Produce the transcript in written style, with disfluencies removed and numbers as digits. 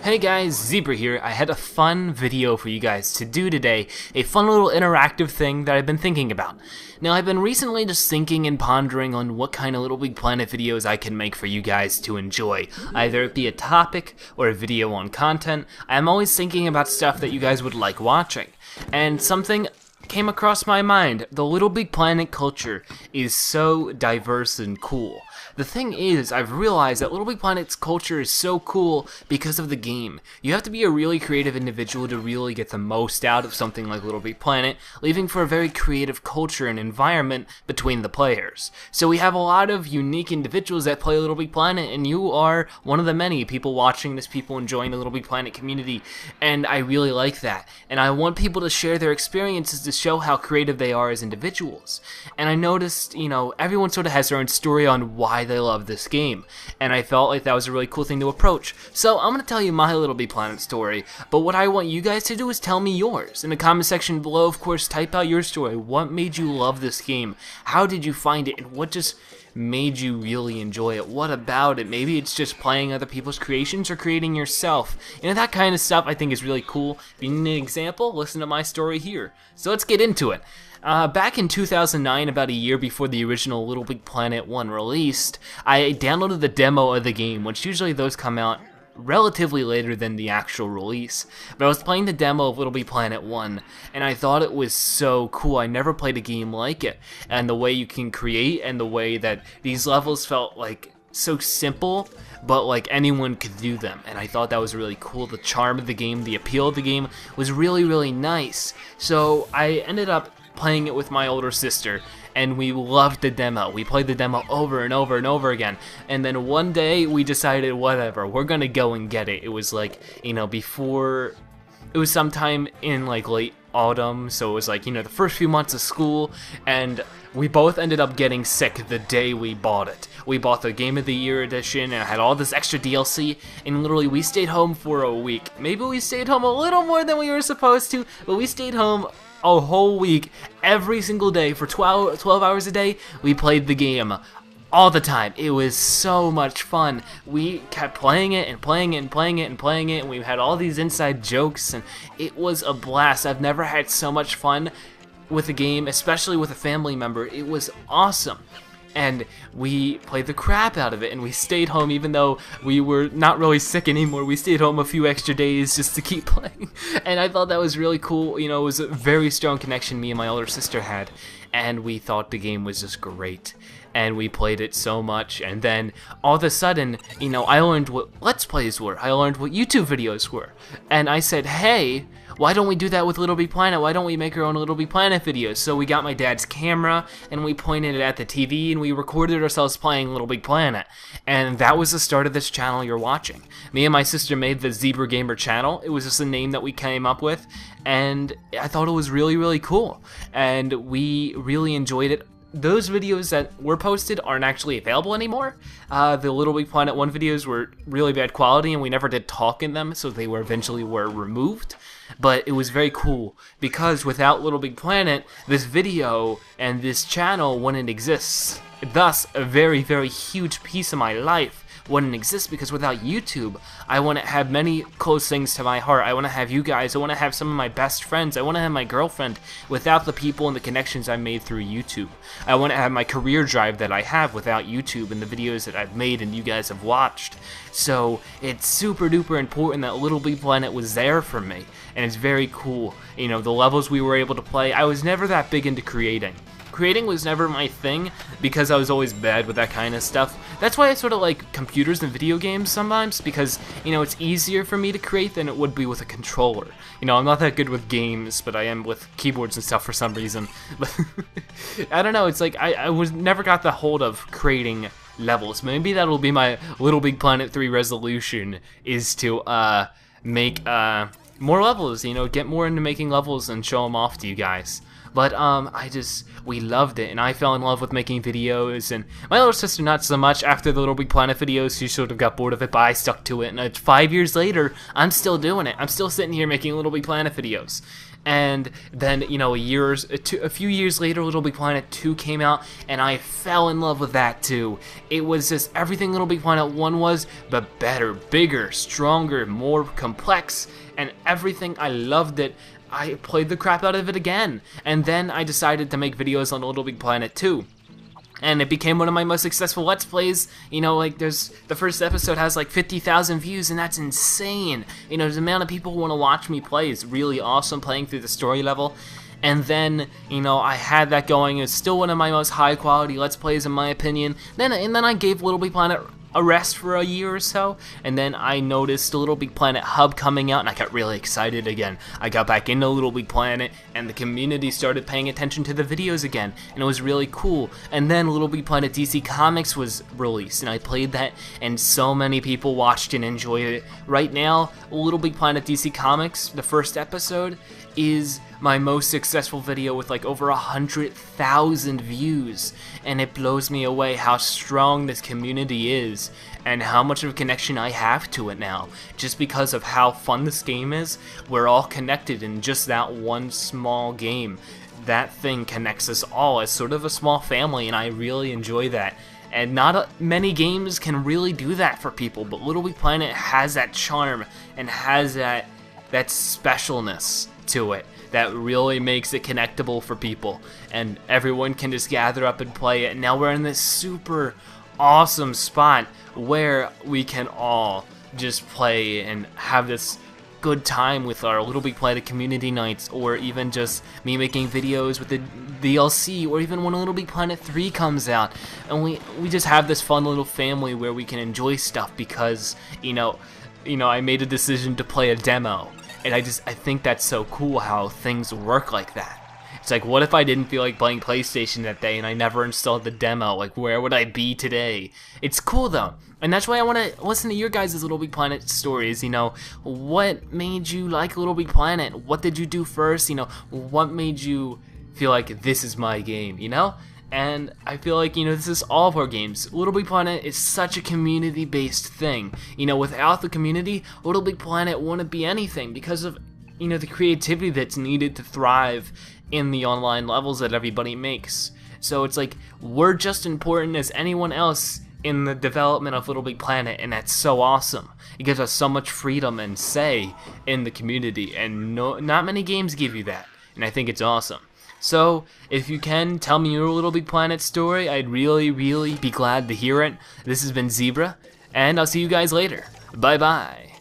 Hey guys, Zebra here. I had a fun video for you guys to do today, a fun little interactive thing that I've been thinking about. Now, I've been recently just thinking and pondering on what kind of LittleBigPlanet videos I can make for you guys to enjoy, either it be a topic or a video on content. I'm always thinking about stuff that you guys would like watching, and something came across my mind. The LittleBigPlanet culture is so diverse and cool. The thing is, I've realized that LittleBigPlanet's culture is so cool because of the game. You have to be a really creative individual to really get the most out of something like LittleBigPlanet, leaving for a very creative culture and environment between the players. So we have a lot of unique individuals that play LittleBigPlanet, and you are one of the many people watching this, people enjoying the LittleBigPlanet community, and I really like that. And I want people to share their experiences to show how creative they are as individuals. And I noticed, everyone sort of has their own story on why they love this game, and I felt like that was a really cool thing to approach. So I'm going to tell you my LittleBigPlanet story, but what I want you guys to do is tell me yours. In the comment section below, of course, type out your story. What made you love this game? How did you find it? And what just made you really enjoy it? What about it? Maybe it's just playing other people's creations or creating yourself. That kind of stuff I think is really cool. If you need an example, listen to my story here. So let's get into it. Back in 2009, about a year before the original LittleBigPlanet 1 released, I downloaded the demo of the game, which usually those come out relatively later than the actual release. But I was playing the demo of LittleBigPlanet 1, and I thought it was so cool. I never played a game like it, and the way you can create, and the way that these levels felt like so simple, but like anyone could do them, and I thought that was really cool. The charm of the game, the appeal of the game was really, really nice. So I ended up playing it with my older sister, and we loved the demo. We played the demo over and over and over again, and then one day we decided, whatever, we're gonna go and get it. It was like, before, it was sometime in like late autumn, so it was like, the first few months of school, and we both ended up getting sick the day we bought it. We bought the Game of the Year edition, and it had all this extra DLC, and literally we stayed home for a week. Maybe we stayed home a little more than we were supposed to, but we stayed home a whole week, every single day, for 12 hours a day. We played the game all the time. It was so much fun. We kept playing it and playing it and playing it and playing it, and we had all these inside jokes, and it was a blast. I've never had so much fun with a game, especially with a family member. It was awesome. And we played the crap out of it, and we stayed home even though we were not really sick anymore. We stayed home a few extra days just to keep playing, and I thought that was really cool. It was a very strong connection me and my older sister had, and we thought the game was just great. And we played it so much, and then all of a sudden, I learned what Let's Plays were. I learned what YouTube videos were, and I said, hey, why don't we do that with LittleBigPlanet? Why don't we make our own LittleBigPlanet videos? So we got my dad's camera, and we pointed it at the TV, and we recorded ourselves playing LittleBigPlanet. And that was the start of this channel you're watching. Me and my sister made the Zebra Gamer channel. It was just a name that we came up with, and I thought it was really, really cool. And we really enjoyed it. Those videos that were posted aren't actually available anymore. The LittleBigPlanet 1 videos were really bad quality, and we never did talk in them, so they eventually were removed. But it was very cool, because without LittleBigPlanet, this video and this channel wouldn't exist. Thus, a very, very huge piece of my life wouldn't exist, because without YouTube, I want to have many close things to my heart. I want to have you guys. I want to have some of my best friends. I want to have my girlfriend without the people and the connections I made through YouTube. I want to have my career drive that I have without YouTube and the videos that I've made and you guys have watched. So it's super duper important that LittleBigPlanet was there for me, and it's very cool. The levels we were able to play. I was never that big into creating. Creating was never my thing, because I was always bad with that kind of stuff. That's why I sort of like computers and video games sometimes, because, it's easier for me to create than it would be with a controller. I'm not that good with games, but I am with keyboards and stuff for some reason. But I don't know, it's like I never got the hold of creating levels. Maybe that'll be my LittleBigPlanet 3 resolution, is to make more levels, get more into making levels and show them off to you guys. But we loved it, and I fell in love with making videos, and my little sister not so much. After the LittleBigPlanet videos, she sort of got bored of it, but I stuck to it, and 5 years later, I'm still doing it. I'm still sitting here making LittleBigPlanet videos. And then, you know, a few years later, LittleBigPlanet 2 came out, and I fell in love with that too. It was just everything LittleBigPlanet 1 was, but better, bigger, stronger, more complex, and everything. I loved it. I played the crap out of it again. And then I decided to make videos on LittleBigPlanet 2. And it became one of my most successful Let's Plays. You know, like, the first episode has like 50,000 views, and that's insane. You know, the amount of people who want to watch me play is really awesome, playing through the story level. And then, you know, I had that going. It's still one of my most high quality Let's Plays in my opinion. And then I gave LittleBigPlanet a rest for a year or so, and then I noticed the LittleBigPlanet hub coming out, and I got really excited again. I got back into LittleBigPlanet, and the community started paying attention to the videos again, and it was really cool. And then LittleBigPlanet DC Comics was released, and I played that, and so many people watched and enjoyed it. Right now, LittleBigPlanet DC Comics, the first episode, is my most successful video with like over 100,000 views, and it blows me away how strong this community is and how much of a connection I have to it now, just because of how fun this game is. We're all connected in just that one small game. That thing connects us all as sort of a small family, and I really enjoy that. And not many games can really do that for people, but LittleBigPlanet has that charm and has that specialness to it that really makes it connectable for people, and everyone can just gather up and play it. And now we're in this super awesome spot where we can all just play and have this good time with our LittleBigPlanet community nights, or even just me making videos with the DLC, or even when LittleBigPlanet 3 comes out, and we just have this fun little family where we can enjoy stuff because, you know, I made a decision to play a demo. And I think that's so cool how things work like that. It's like, what if I didn't feel like playing PlayStation that day and I never installed the demo? Like, where would I be today? It's cool though. And that's why I want to listen to your guys' LittleBigPlanet stories. You know, what made you like LittleBigPlanet? What did you do first? You know, what made you feel like this is my game, you know? And I feel like, you know, this is all of our games. LittleBigPlanet is such a community-based thing. You know, without the community, LittleBigPlanet wouldn't be anything because of, you know, the creativity that's needed to thrive in the online levels that everybody makes. So it's like, we're just important as anyone else in the development of LittleBigPlanet, and that's so awesome. It gives us so much freedom and say in the community, and not many games give you that, and I think it's awesome. So, if you can, tell me your LittleBigPlanet story. I'd really, really be glad to hear it. This has been Zebra, and I'll see you guys later. Bye-bye.